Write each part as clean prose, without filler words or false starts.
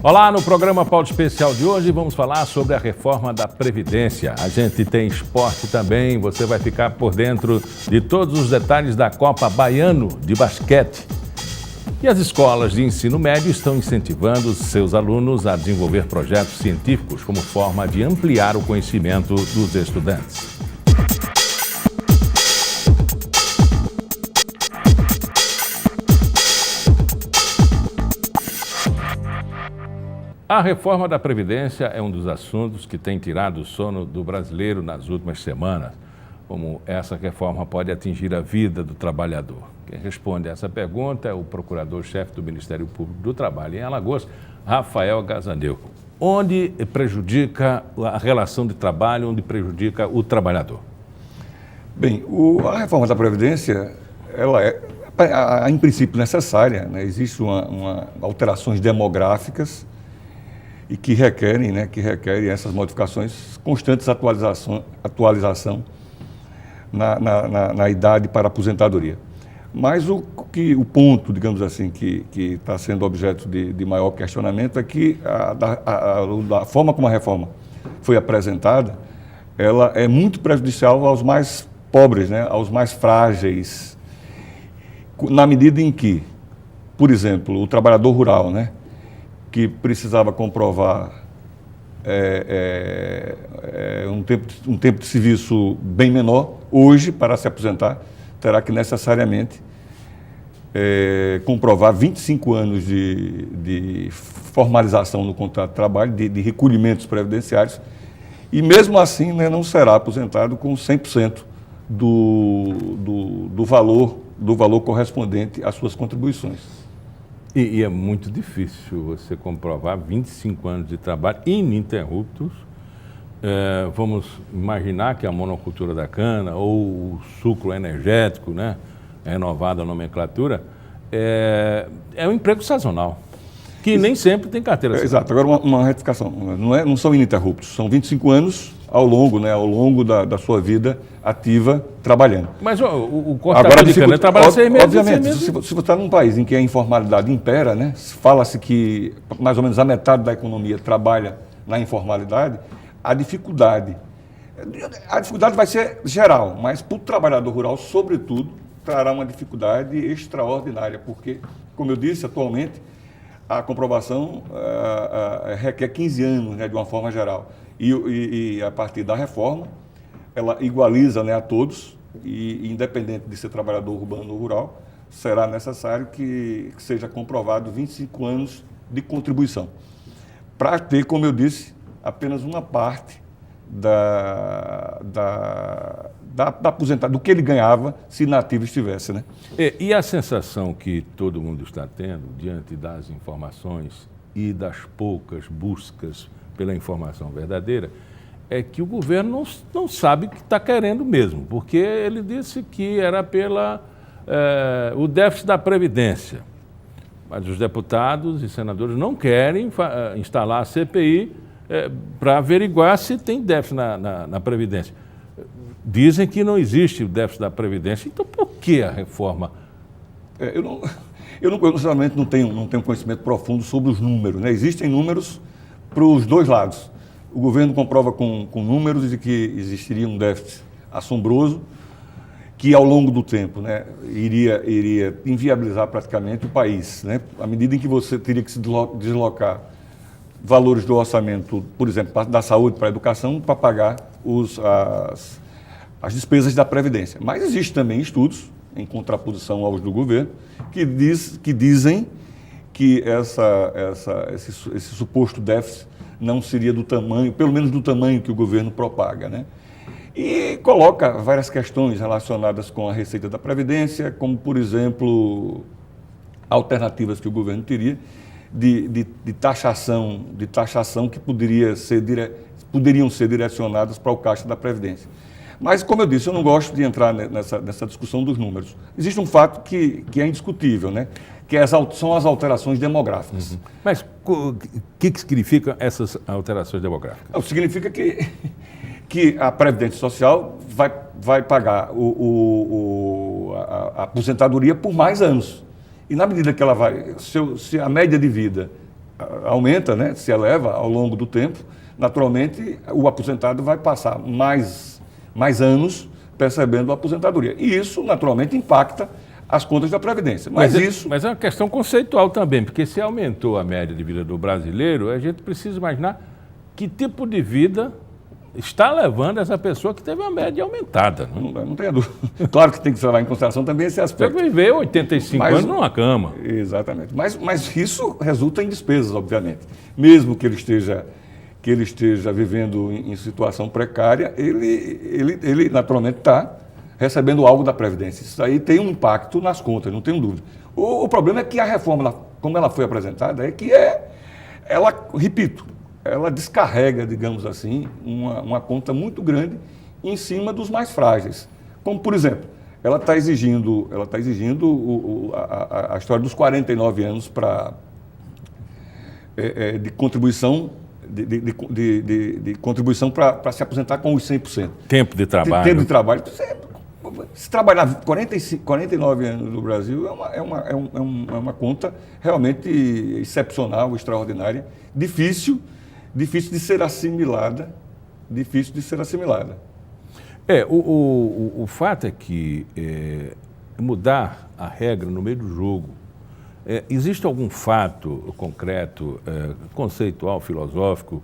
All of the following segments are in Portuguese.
Olá, no programa Pauta Especial de hoje vamos falar sobre a reforma da Previdência. A gente tem esporte também, você vai ficar por dentro de todos os detalhes da Copa Baiano de basquete. E as escolas de ensino médio estão incentivando seus alunos a desenvolver projetos científicos como forma de ampliar o conhecimento dos estudantes. A reforma da Previdência é um dos assuntos que tem tirado o sono do brasileiro nas últimas semanas. Como essa reforma pode atingir a vida do trabalhador? Quem responde a essa pergunta é o procurador-chefe do Ministério Público do Trabalho em Alagoas, Rafael Gazaneu. Onde prejudica a relação de trabalho, onde prejudica o trabalhador? Bem, a reforma da Previdência, ela é, em princípio, necessária, né? Existem alterações demográficas e que requerem essas modificações, constantes atualização na idade para a aposentadoria. Mas o ponto, digamos assim, que está sendo objeto de maior questionamento é que a forma como a reforma foi apresentada, ela é muito prejudicial aos mais pobres, né, aos mais frágeis, na medida em que, por exemplo, o trabalhador rural, né, que precisava comprovar um tempo de serviço bem menor, hoje, para se aposentar, terá que necessariamente comprovar 25 anos de formalização no contrato de trabalho, de recolhimentos previdenciários, e mesmo assim, né, não será aposentado com 100% do valor correspondente às suas contribuições. E é muito difícil você comprovar 25 anos de trabalho ininterruptos. Vamos imaginar que a monocultura da cana ou o sucro energético, né, renovada a nomenclatura, é um emprego sazonal, que nem sempre tem carteira assinada. Exato. Agora, uma retificação. Não são ininterruptos, são 25 anos ao longo da sua vida ativa trabalhando. Mas o cortador de cana trabalha 6 meses. Obviamente, se você está num país em que a informalidade impera, né, fala-se que mais ou menos a metade da economia trabalha na informalidade, a dificuldade vai ser geral, mas para o trabalhador rural, sobretudo, trará uma dificuldade extraordinária, porque, como eu disse, atualmente, a comprovação requer 15 anos, né, de uma forma geral. E a partir da reforma, ela igualiza, né, a todos, e independente de ser trabalhador urbano ou rural, será necessário que seja comprovado 25 anos de contribuição. Para ter, como eu disse, apenas uma parte da aposentadoria, do que ele ganhava se nativo estivesse, né? E a sensação que todo mundo está tendo diante das informações e das poucas buscas pela informação verdadeira é que o governo não sabe o que está querendo mesmo, porque ele disse que era o déficit da Previdência, mas os deputados e senadores não querem instalar a CPI para averiguar se tem déficit na Previdência. Dizem que não existe o déficit da Previdência, então por que a reforma? Eu sinceramente não tenho conhecimento profundo sobre os números, né? Existem números para os dois lados. O governo comprova com números de que existiria um déficit assombroso, que ao longo do tempo, né, iria inviabilizar praticamente o país, né? À medida em que você teria que se deslocar valores do orçamento, por exemplo, da saúde para a educação, para pagar as despesas da Previdência. Mas existem também estudos, em contraposição aos do governo, que dizem que esse suposto déficit não seria do tamanho, pelo menos do tamanho que o governo propaga, né? E coloca várias questões relacionadas com a receita da Previdência, como, por exemplo, alternativas que o governo teria de taxação que poderiam ser direcionadas para o caixa da Previdência. Mas, como eu disse, eu não gosto de entrar nessa discussão dos números. Existe um fato que é indiscutível, né? Que são as alterações demográficas. Uhum. Mas o que significam essas alterações demográficas? Significa que a Previdência Social vai pagar a aposentadoria por mais anos. E na medida que ela vai, se a média de vida aumenta, né, se eleva ao longo do tempo, naturalmente o aposentado vai passar mais anos percebendo a aposentadoria. E isso, naturalmente, impacta as contas da Previdência. Mas é uma questão conceitual também, porque se aumentou a média de vida do brasileiro, a gente precisa imaginar que tipo de vida está levando essa pessoa que teve uma média aumentada. Né? Não tenha dúvida. Claro que tem que levar em consideração também esse aspecto. Você viver 85 anos numa cama. Exatamente. Mas isso resulta em despesas, obviamente. Mesmo que ele esteja vivendo em situação precária, ele naturalmente está recebendo algo da Previdência. Isso aí tem um impacto nas contas, não tenho dúvida. O problema é que a reforma, como ela foi apresentada, é que ela, repito, ela descarrega, digamos assim, uma conta muito grande em cima dos mais frágeis. Como, por exemplo, ela está exigindo a história dos 49 anos de contribuição de contribuição para se aposentar com os 100%. Tempo de trabalho. Tempo de trabalho. Se trabalhar 49 anos no Brasil é uma conta realmente excepcional, extraordinária, difícil de ser assimilada. O fato é que mudar a regra no meio do jogo, existe algum fato concreto, conceitual, filosófico,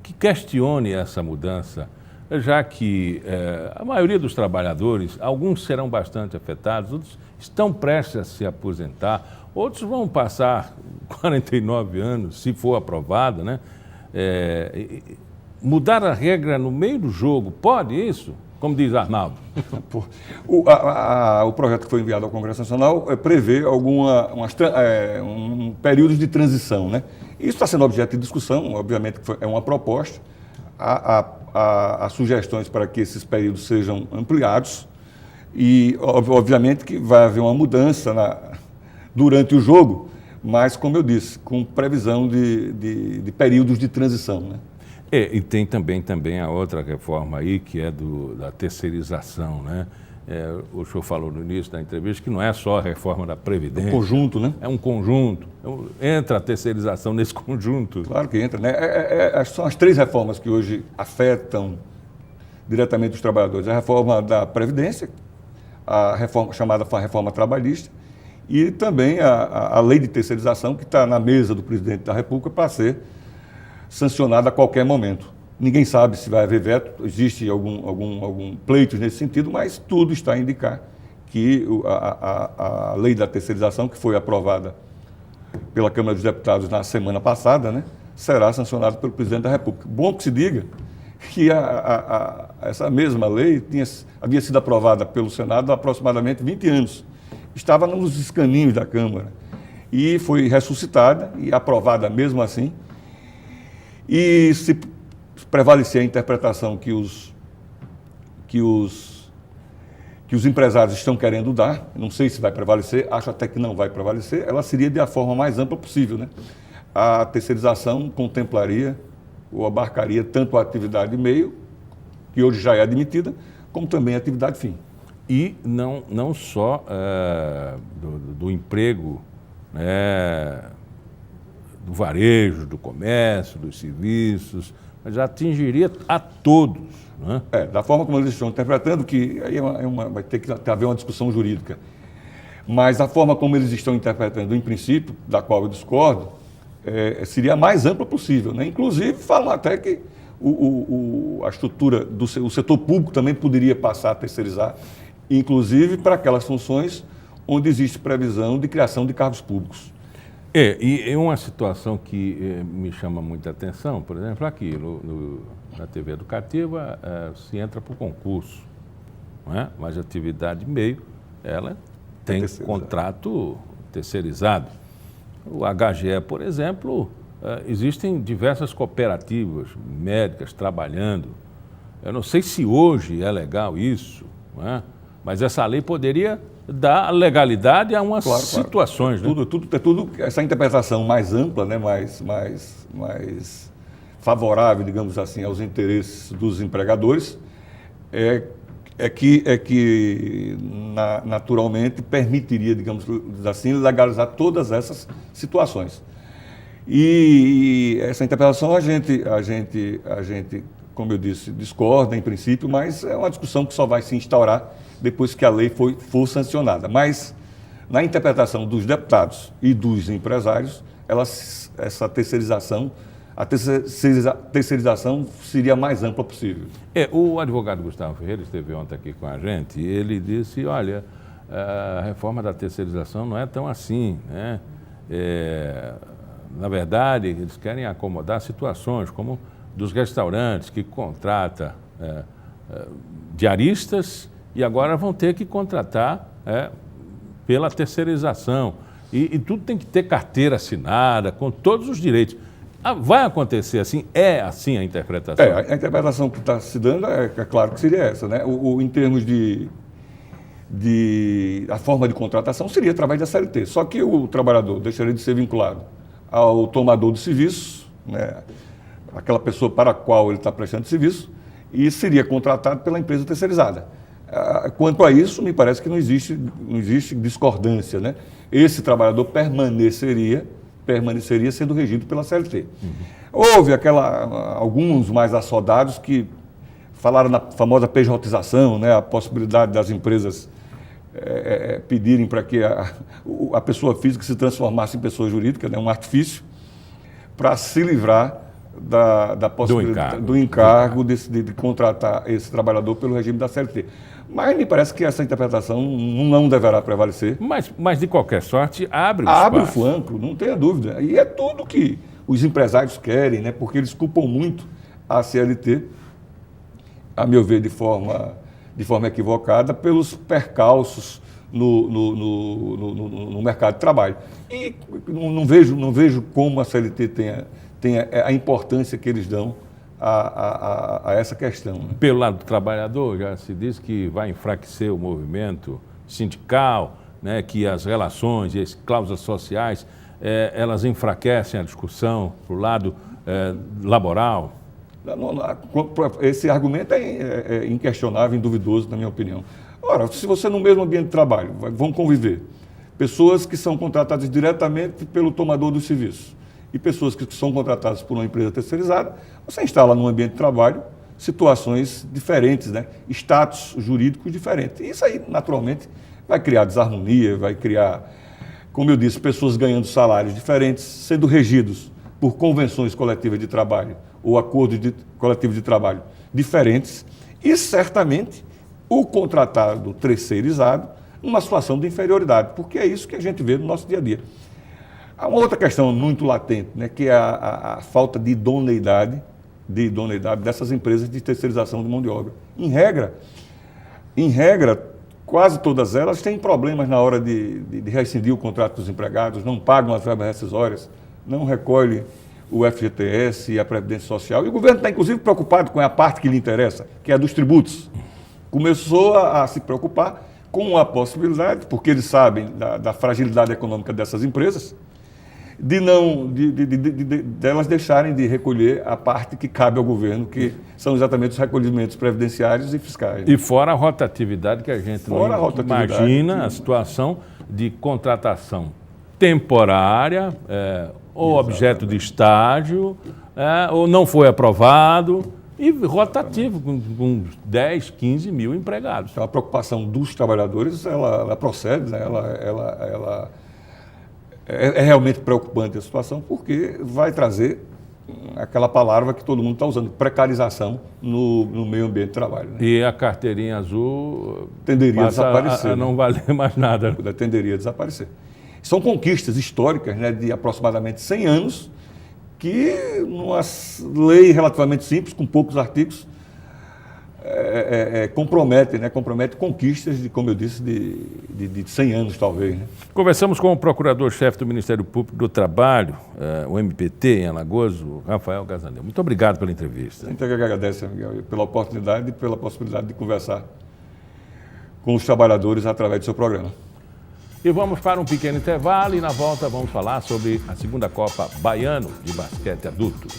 que questione essa mudança, já que a maioria dos trabalhadores, alguns serão bastante afetados, outros estão prestes a se aposentar, outros vão passar 49 anos, se for aprovada, né? Mudar a regra no meio do jogo, pode isso? Como diz Arnaldo. O projeto que foi enviado ao Congresso Nacional prevê períodos de transição, né? Isso está sendo objeto de discussão, obviamente que é uma proposta. Há sugestões para que esses períodos sejam ampliados e, obviamente, que vai haver uma mudança durante o jogo, mas, como eu disse, com previsão de períodos de transição, né? E tem também a outra reforma aí, que é da terceirização, né? O senhor falou no início da entrevista que não é só a reforma da Previdência. É um conjunto, né? É um conjunto. Entra a terceirização nesse conjunto. Claro que entra, né? São as 3 reformas que hoje afetam diretamente os trabalhadores. A reforma da Previdência, a reforma chamada reforma trabalhista, e também a lei de terceirização, que está na mesa do presidente da República para ser sancionada a qualquer momento. Ninguém sabe se vai haver veto, existe algum pleito nesse sentido, mas tudo está a indicar que a lei da terceirização, que foi aprovada pela Câmara dos Deputados na semana passada, né, será sancionada pelo presidente da República. Bom que se diga que essa mesma lei havia sido aprovada pelo Senado há aproximadamente 20 anos. Estava nos escaninhos da Câmara e foi ressuscitada e aprovada mesmo assim. E se prevalecer a interpretação que os empresários estão querendo dar, não sei se vai prevalecer, acho até que não vai prevalecer, ela seria da forma mais ampla possível, né? A terceirização contemplaria ou abarcaria tanto a atividade meio, que hoje já é admitida, como também a atividade fim. E não só do emprego, né, do varejo, do comércio, dos serviços, mas atingiria a todos. Né? Da forma como eles estão interpretando, que aí vai ter que haver uma discussão jurídica. Mas a forma como eles estão interpretando, em princípio, da qual eu discordo, seria a mais ampla possível. Né? Inclusive, falam até que a estrutura o setor público também poderia passar a terceirizar, inclusive para aquelas funções onde existe previsão de criação de cargos públicos. E uma situação que me chama muita atenção, por exemplo, aqui na TV educativa se entra por concurso, não é? Mas a atividade meio, ela tem contrato terceirizado. O HGE, por exemplo, existem diversas cooperativas médicas trabalhando. Eu não sei se hoje é legal isso, não é? Mas essa lei poderia dar legalidade a umas situações. Claro. Né? Tudo essa interpretação mais ampla, né, mais favorável, digamos assim, aos interesses dos empregadores, que naturalmente permitiria, digamos assim, legalizar todas essas situações. E essa interpretação a gente, como eu disse, discorda em princípio, mas é uma discussão que só vai se instaurar depois que a lei for sancionada. Mas, na interpretação dos deputados e dos empresários, essa terceirização, a terceirização seria a mais ampla possível. O advogado Gustavo Ferreira esteve ontem aqui com a gente e ele disse, olha, a reforma da terceirização não é tão assim, né? Na verdade, eles querem acomodar situações como dos restaurantes que contrata diaristas e agora vão ter que contratar pela terceirização. E tudo tem que ter carteira assinada, com todos os direitos. Vai acontecer assim? É assim a interpretação? A interpretação que está se dando é claro que seria essa, né? Em termos a forma de contratação seria através da CLT. Só que o trabalhador deixaria de ser vinculado ao tomador do serviço, né? Aquela pessoa para a qual ele está prestando serviço, e seria contratado pela empresa terceirizada. Quanto a isso, me parece que não existe discordância, né? Esse trabalhador permaneceria sendo regido pela CLT. Houve alguns mais assodados que falaram na famosa pejotização, né? A possibilidade das empresas pedirem para que a pessoa física se transformasse em pessoa jurídica, né? Um artifício, para se livrar da possibilidade do encargo de contratar esse trabalhador pelo regime da CLT. Mas me parece que essa interpretação não deverá prevalecer. Mas de qualquer sorte, abre o flanco, não tenha dúvida. E é tudo que os empresários querem, né? Porque eles culpam muito a CLT, a meu ver, de forma equivocada, pelos percalços no mercado de trabalho. E não vejo como a CLT tenha a importância que eles dão a essa questão. Né? Pelo lado do trabalhador, já se diz que vai enfraquecer o movimento sindical, né, que as relações e as cláusulas sociais, elas enfraquecem a discussão para o lado laboral. Esse argumento é inquestionável, induvidoso, na minha opinião. Ora, se você no mesmo ambiente de trabalho, vão conviver pessoas que são contratadas diretamente pelo tomador do serviço e pessoas que são contratadas por uma empresa terceirizada, você instala num ambiente de trabalho situações diferentes, né? Status jurídicos diferentes. E isso aí, naturalmente, vai criar desarmonia, vai criar, como eu disse, pessoas ganhando salários diferentes, sendo regidos por convenções coletivas de trabalho ou acordos coletivos de trabalho diferentes, e certamente o contratado terceirizado numa situação de inferioridade, porque é isso que a gente vê no nosso dia a dia. Há uma outra questão muito latente, né, que é a falta de idoneidade dessas empresas de terceirização de mão de obra. Em regra, quase todas elas têm problemas na hora de rescindir o contrato dos empregados, não pagam as verbas rescisórias, não recolhem o FGTS e a Previdência Social. E o governo está, inclusive, preocupado com a parte que lhe interessa, que é a dos tributos. Começou a se preocupar com a possibilidade, porque eles sabem da fragilidade econômica dessas empresas, delas deixarem de recolher a parte que cabe ao governo, que são exatamente os recolhimentos previdenciários e fiscais. E fora a rotatividade que a gente não imagina, a situação de contratação temporária, ou objeto de estágio, ou não foi aprovado, e rotativo, com 10, 15 mil empregados. Então, a preocupação dos trabalhadores, ela procede, né? ela é realmente preocupante a situação, porque vai trazer aquela palavra que todo mundo está usando, precarização no meio ambiente de trabalho. Né? E a carteirinha azul tenderia a desaparecer. A não valer mais nada. Tenderia a desaparecer. São conquistas históricas, né, de aproximadamente 100 anos, que numa lei relativamente simples, com poucos artigos, compromete conquistas, como eu disse, de 100 anos, talvez. Né? Conversamos com o procurador-chefe do Ministério Público do Trabalho, o MPT, em Alagoas, o Rafael Casanel. Muito obrigado pela entrevista. A gente que agradece, Miguel, pela oportunidade e pela possibilidade de conversar com os trabalhadores através do seu programa. E vamos para um pequeno intervalo e na volta vamos falar sobre a segunda Copa Baiano de basquete adulto.